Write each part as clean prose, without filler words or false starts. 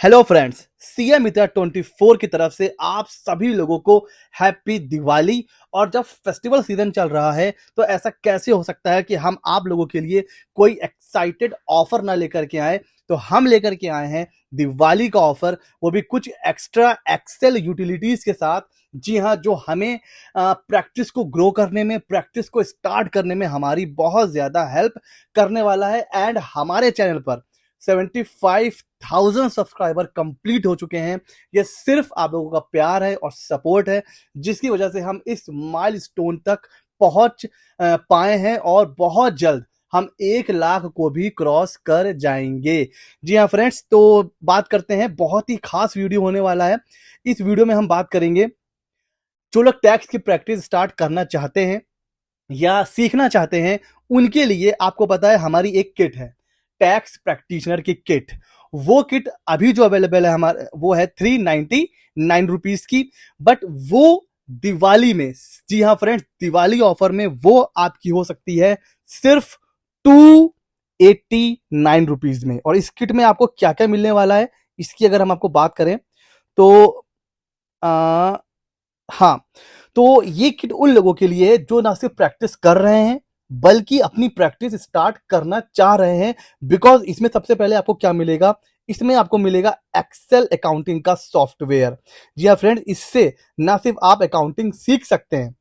Hello friends, CM मित्रा 24 की तरफ से आप सभी लोगों को हैप्पी दिवाली। और जब फेस्टिवल सीजन चल रहा है तो ऐसा कैसे हो सकता है कि हम आप लोगों के लिए कोई एक्साइटेड ऑफर ना लेकर के आए। तो हम लेकर के आए हैं दिवाली का ऑफर, वो भी कुछ एक्स्ट्रा एक्सेल यूटिलिटीज के साथ। जी हाँ, जो हमें प्रैक्टिस को ग्रो करने में, प्रैक्टिस को स्टार्ट करने में हमारी बहुत ज्यादा हेल्प करने वाला है। एंड हमारे चैनल पर 75,000 सब्सक्राइबर कंप्लीट हो चुके हैं। ये सिर्फ आप लोगों का प्यार है और सपोर्ट है, जिसकी वजह से हम इस माइलस्टोन तक पहुंच पाए हैं और बहुत जल्द हम 1 लाख को भी क्रॉस कर जाएंगे। जी हाँ फ्रेंड्स, तो बात करते हैं, बहुत ही खास वीडियो होने वाला है। इस वीडियो में हम बात करेंगे, जो लोग टैक्स की प्रैक्टिस स्टार्ट करना चाहते हैं या सीखना चाहते हैं, उनके लिए आपको पता है हमारी एक किट है, टैक्स प्रैक्टिशनर की किट। वो किट अभी जो अवेलेबल है हमारे, वो है 399 रुपीज की। बट वो दिवाली में, जी हाँ फ्रेंड्स, दिवाली ऑफर में वो आपकी हो सकती है सिर्फ 289 रुपीज में। और इस किट में आपको क्या क्या मिलने वाला है, इसकी अगर हम आपको बात करें तो आ, हाँ, तो ये किट उन लोगों के लिए है जो ना सिर्फ प्रैक्टिस कर रहे हैं बल्कि अपनी प्रैक्टिस स्टार्ट करना चाह रहे हैं। बिकॉज इसमें सबसे पहले आपको क्या मिलेगा, इसमें आपको मिलेगा एक्सेल अकाउंटिंग का सॉफ्टवेयर। जी हाँ फ्रेंड, इससे ना सिर्फ आप अकाउंटिंग सीख सकते हैं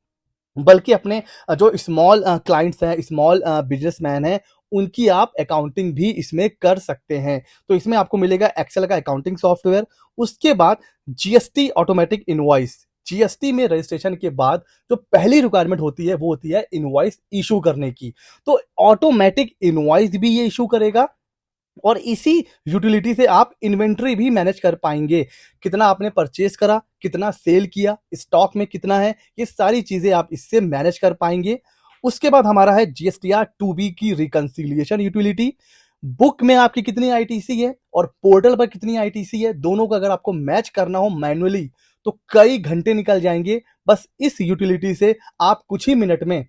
बल्कि अपने जो स्मॉल क्लाइंट्स हैं, स्मॉल बिजनेसमैन हैं, उनकी आप अकाउंटिंग भी इसमें कर सकते हैं। तो इसमें आपको मिलेगा एक्सेल का अकाउंटिंग सॉफ्टवेयर। उसके बाद जीएसटी ऑटोमेटिक इनवॉइस। जीएसटी में रजिस्ट्रेशन के बाद जो पहली रिक्वायरमेंट होती है वो होती है इनवॉइस इशू करने की। तो ऑटोमेटिक इनवॉइस भी ये इशू करेगा और इसी यूटिलिटी से आप इन्वेंट्री भी मैनेज कर पाएंगे। कितना आपने परचेज करा, कितना सेल किया, स्टॉक में कितना है, ये सारी चीजें आप इससे मैनेज कर पाएंगे। उसके बाद हमारा है जीएसटीआर 2B की रिकंसिलिएशन यूटिलिटी। बुक में आपकी कितनी आईटीसी है और पोर्टल पर कितनी आईटीसी है, दोनों का अगर आपको मैच करना हो मैन्युअली तो कई घंटे निकल जाएंगे। बस इस यूटिलिटी से आप कुछ ही मिनट में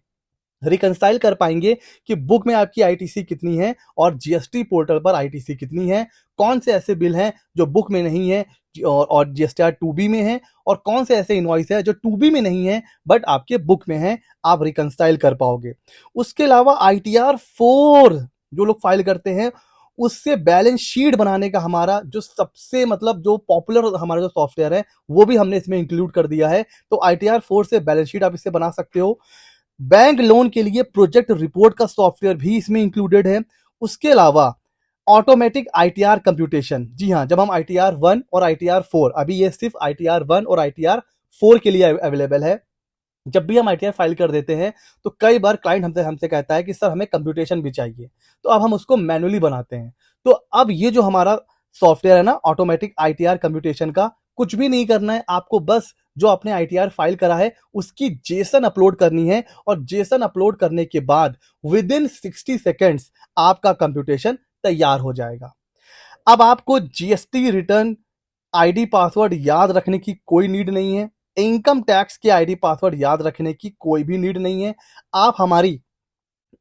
रिकंसाइल कर पाएंगे कि बुक में आपकी आईटीसी कितनी है और जीएसटी पोर्टल पर आईटीसी कितनी है, कौन से ऐसे बिल हैं जो बुक में नहीं है और जीएसटीआर 2B में है, और कौन से ऐसे इनवॉइस है जो 2B में नहीं है बट आपके बुक में है। आप रिकंसाइल कर पाओगे। उसके अलावा ITR-4 जो लोग फाइल करते हैं, उससे बैलेंस शीट बनाने का हमारा जो सबसे मतलब जो पॉपुलर हमारा जो सॉफ्टवेयर है वो भी हमने इसमें इंक्लूड कर दिया है। तो ITR-4 से बैलेंस शीट आप इससे बना सकते हो। बैंक लोन के लिए प्रोजेक्ट रिपोर्ट का सॉफ्टवेयर भी इसमें इंक्लूडेड है। उसके अलावा ऑटोमेटिक आईटीआर कंप्यूटेशन। जी हाँ, जब हम ITR-1 और ITR-4, अभी ये सिर्फ ITR-1 और ITR-4 के लिए अवेलेबल है। जब भी हम ITR फाइल कर देते हैं तो कई बार क्लाइंट हमसे हमसे कहता है कि सर हमें कंप्यूटेशन भी चाहिए, तो अब हम उसको मैनुअली बनाते हैं। तो अब ये जो हमारा सॉफ्टवेयर है ना, ऑटोमेटिक ITR कंप्यूटेशन का, कुछ भी नहीं करना है आपको, बस जो आपने ITR फाइल करा है उसकी जेसन अपलोड करनी है और जेसन अपलोड करने के बाद विद इन 60 सेकेंड्स आपका कंप्यूटेशन तैयार हो जाएगा। अब आपको जीएसटी रिटर्न आईडी पासवर्ड याद रखने की कोई नीड नहीं है। इनकम टैक्स के आईडी पासवर्ड याद रखने की कोई भी नीड नहीं है। आप हमारी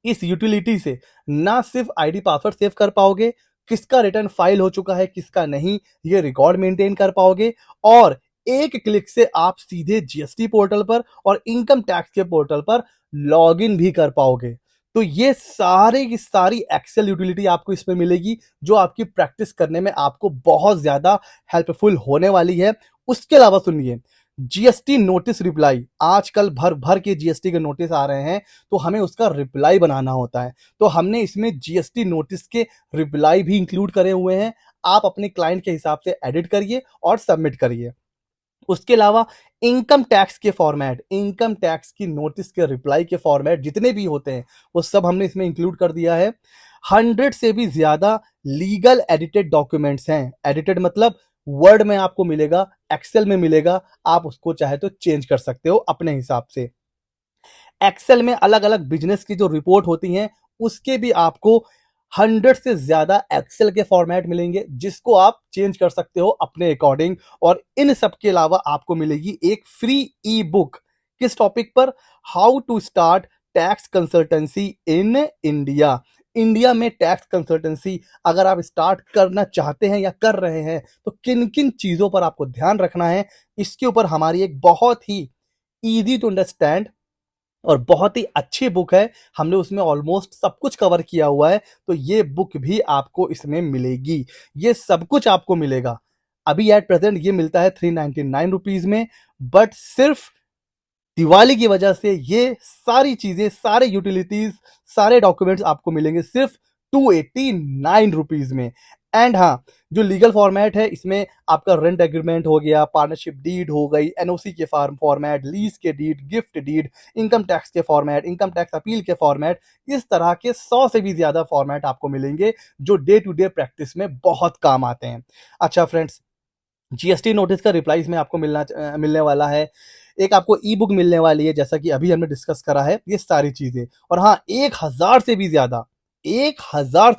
इस यूटिलिटी से ना सिर्फ आईडी पासवर्ड सेव कर पाओगे, किसका रिटर्न फाइल हो चुका है किसका नहीं, ये रिकॉर्ड मेंटेन कर पाओगे, और एक क्लिक से आप सीधे जीएसटी पोर्टल पर और इनकम टैक्स के पोर्टल पर लॉगिन भी कर पाओगे। तो ये सारे की सारी एक्सेल यूटिलिटी आपको इसमें मिलेगी, जो आपकी प्रैक्टिस करने में आपको बहुत ज्यादा हेल्पफुल होने वाली है। उसके अलावा सुनिए, जीएसटी नोटिस रिप्लाई, आजकल भर भर के जीएसटी के नोटिस आ रहे हैं, तो हमें उसका रिप्लाई बनाना होता है। तो हमने इसमें जीएसटी नोटिस के रिप्लाई भी इंक्लूड करे हुए हैं। आप अपने क्लाइंट के हिसाब से एडिट करिए और सबमिट करिए। उसके अलावा इनकम टैक्स के फॉर्मेट, इनकम टैक्स की नोटिस के रिप्लाई के फॉर्मेट जितने भी होते हैं वो सब हमने इसमें इंक्लूड कर दिया है। 100 से भी ज्यादा लीगल एडिटेड डॉक्यूमेंट्स हैं। एडिटेड मतलब वर्ड में आपको मिलेगा, एक्सेल में मिलेगा, आप उसको चाहे तो चेंज कर सकते हो अपने हिसाब से। एक्सेल में अलग अलग बिजनेस की जो रिपोर्ट होती हैं उसके भी आपको 100 से ज्यादा एक्सेल के फॉर्मेट मिलेंगे, जिसको आप चेंज कर सकते हो अपने अकॉर्डिंग। और इन सब के अलावा आपको मिलेगी एक फ्री ई बुक, किस टॉपिक पर, how to start tax consultancy in India. India में टैक्स कंसल्टेंसी अगर आप स्टार्ट करना चाहते हैं या कर रहे हैं तो किन किन चीज़ों पर आपको ध्यान रखना है, इसके ऊपर हमारी एक बहुत ही ईजी टू अंडरस्टैंड और बहुत ही अच्छी बुक है। हमने उसमें ऑलमोस्ट सब कुछ कवर किया हुआ है, तो ये बुक भी आपको इसमें मिलेगी। ये सब कुछ आपको मिलेगा। अभी एट प्रेजेंट ये मिलता है 399 रुपीज़ में, बट सिर्फ दिवाली की वजह से ये सारी चीज़ें, सारे यूटिलिटीज़, सारे डॉक्यूमेंट्स आपको मिलेंगे सिर्फ 289 रुपीज़ में। एंड हाँ, जो लीगल फॉर्मेट है इसमें आपका रेंट एग्रीमेंट हो गया, पार्टनरशिप डीड हो गई, एनओसी के फॉर्मेट, लीज के deed, gift deed, income tax के फॉर्मेट, इनकम टैक्स अपील के फॉर्मेट, इस तरह के 100 से भी ज़्यादा फॉर्मेट आपको मिलेंगे जो डे टू डे प्रैक्टिस में बहुत काम आते हैं। अच्छा फ्रेंड्स, जीएसटी नोटिस का रिप्लाई इसमें आपको मिलने वाला है। एक आपको ई बुक मिलने वाली है, जैसा कि अभी हमने डिस्कस करा है ये सारी चीजें। और हाँ, 1000 से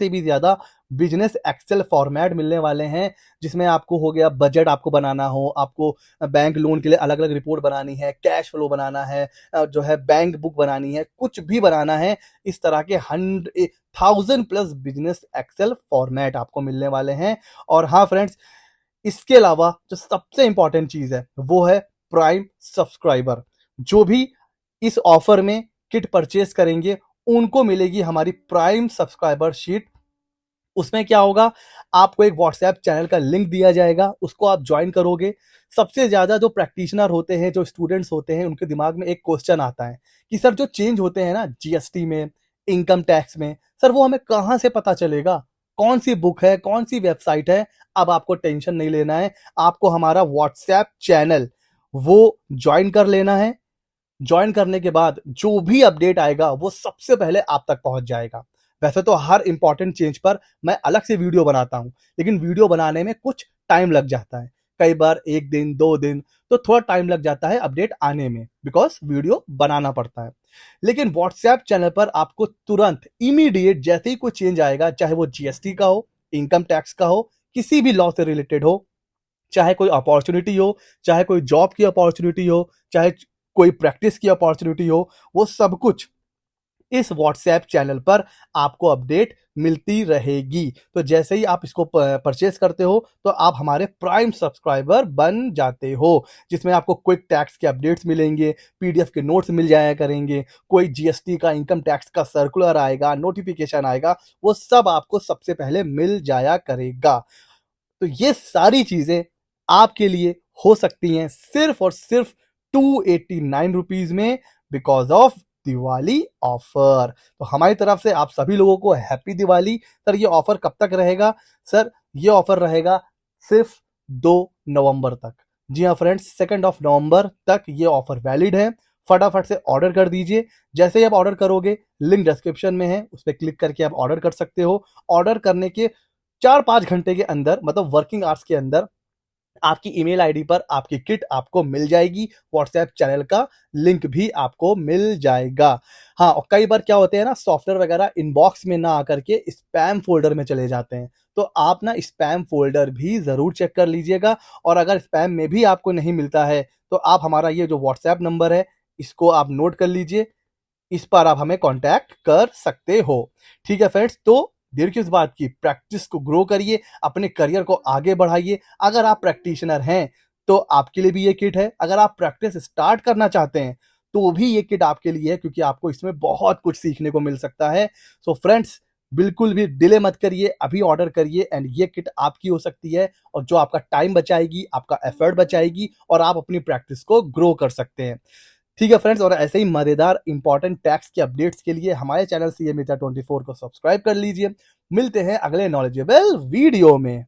भी ज्यादा बिजनेस एक्सेल फॉर्मेट मिलने वाले हैं, जिसमें आपको हो गया बजट आपको बनाना हो, आपको बैंक लोन के लिए अलग अलग रिपोर्ट बनानी है, कैश फ्लो बनाना है, जो है बैंक बुक बनानी है, कुछ भी बनाना है, इस तरह के 1000+ बिजनेस एक्सेल फॉर्मेट आपको मिलने वाले हैं। और हाँ फ्रेंड्स, इसके अलावा जो सबसे इंपॉर्टेंट चीज है वो है प्राइम सब्सक्राइबर। जो भी इस ऑफर में किट परचेस करेंगे उनको मिलेगी हमारी प्राइम सब्सक्राइबर शीट। उसमें क्या होगा, आपको एक व्हाट्सएप चैनल का लिंक दिया जाएगा, उसको आप ज्वाइन करोगे। सबसे ज्यादा जो प्रैक्टिशनर होते हैं, जो स्टूडेंट्स होते हैं, उनके दिमाग में एक क्वेश्चन आता है कि सर जो चेंज होते हैं ना जीएसटी में, इनकम टैक्स में, सर वो हमें कहाँ से पता चलेगा, कौन सी बुक है, कौन सी वेबसाइट है। अब आपको टेंशन नहीं लेना है, आपको हमारा व्हाट्सएप चैनल वो ज्वाइन कर लेना है। ज्वाइन करने के बाद जो भी अपडेट आएगा वो सबसे पहले आप तक पहुंच जाएगा। वैसे तो हर इंपॉर्टेंट चेंज पर मैं अलग से वीडियो बनाता हूं, लेकिन वीडियो बनाने में कुछ टाइम लग जाता है, कई बार 1 दिन 2 दिन, तो थोड़ा टाइम लग जाता है अपडेट आने में, बिकॉज वीडियो बनाना पड़ता है। लेकिन व्हाट्सएप चैनल पर आपको तुरंत इमीडिएट जैसे ही कोई चेंज आएगा, चाहे वो जीएसटी का हो, इनकम टैक्स का हो, किसी भी लॉ से रिलेटेड हो, चाहे कोई अपॉर्चुनिटी हो, चाहे कोई जॉब की अपॉर्चुनिटी हो, चाहे कोई प्रैक्टिस की अपॉर्चुनिटी हो, वो सब कुछ इस व्हाट्सएप चैनल पर आपको अपडेट मिलती रहेगी। तो जैसे ही आप इसको परचेस करते हो तो आप हमारे प्राइम सब्सक्राइबर बन जाते हो, जिसमें आपको क्विक टैक्स के अपडेट्स मिलेंगे, पीडीएफ के नोट्स मिल जाया करेंगे, कोई जीएसटी का, इनकम टैक्स का सर्कुलर आएगा, नोटिफिकेशन आएगा, वो सब आपको सबसे पहले मिल जाया करेगा। तो ये सारी चीजें आपके लिए हो सकती हैं सिर्फ और सिर्फ 289 रुपीज में, बिकॉज ऑफ दिवाली ऑफर। तो हमारी तरफ से आप सभी लोगों को हैप्पी दिवाली। सर ये ऑफर कब तक रहेगा? सर ये ऑफर रहेगा सिर्फ 2 नवंबर तक। जी हाँ फ्रेंड्स, 2 नवंबर तक ये ऑफर वैलिड है। फटाफट से ऑर्डर कर दीजिए। जैसे ही आप ऑर्डर करोगे, लिंक डिस्क्रिप्शन में है, उस पर क्लिक करके आप ऑर्डर कर सकते हो। ऑर्डर करने के 4-5 घंटे के अंदर, मतलब वर्किंग आवर्स के अंदर, आपकी ईमेल आईडी पर आपकी किट आपको मिल जाएगी। व्हाट्सएप चैनल का लिंक भी आपको मिल जाएगा। हाँ, और कई बार क्या होते हैं ना, सॉफ्टवेयर वगैरह इनबॉक्स में ना आकर के स्पैम फोल्डर में चले जाते हैं, तो आप ना स्पैम फोल्डर भी जरूर चेक कर लीजिएगा। और अगर स्पैम में भी आपको नहीं मिलता है तो आप हमारा ये जो व्हाट्सएप नंबर है इसको आप नोट कर लीजिए, इस पर आप हमें कांटेक्ट कर सकते हो। ठीक है फ्रेंड्स, तो देर किस बात की, प्रैक्टिस को ग्रो करिए, अपने करियर को आगे बढ़ाइए। अगर आप प्रैक्टिशनर हैं तो आपके लिए भी ये किट है। अगर आप प्रैक्टिस स्टार्ट करना चाहते हैं तो भी ये किट आपके लिए है, क्योंकि आपको इसमें बहुत कुछ सीखने को मिल सकता है। सो फ्रेंड्स, बिल्कुल भी डिले मत करिए, अभी ऑर्डर करिए एंड ये किट आपकी हो सकती है, और जो आपका टाइम बचाएगी, आपका एफर्ट बचाएगी, और आप अपनी प्रैक्टिस को ग्रो कर सकते हैं। ठीक है फ्रेंड्स, और ऐसे ही मजेदार इंपॉर्टेंट टैक्स के अपडेट्स के लिए हमारे चैनल CA Mitra 24 को सब्सक्राइब कर लीजिए। मिलते हैं अगले नॉलेजेबल वीडियो में।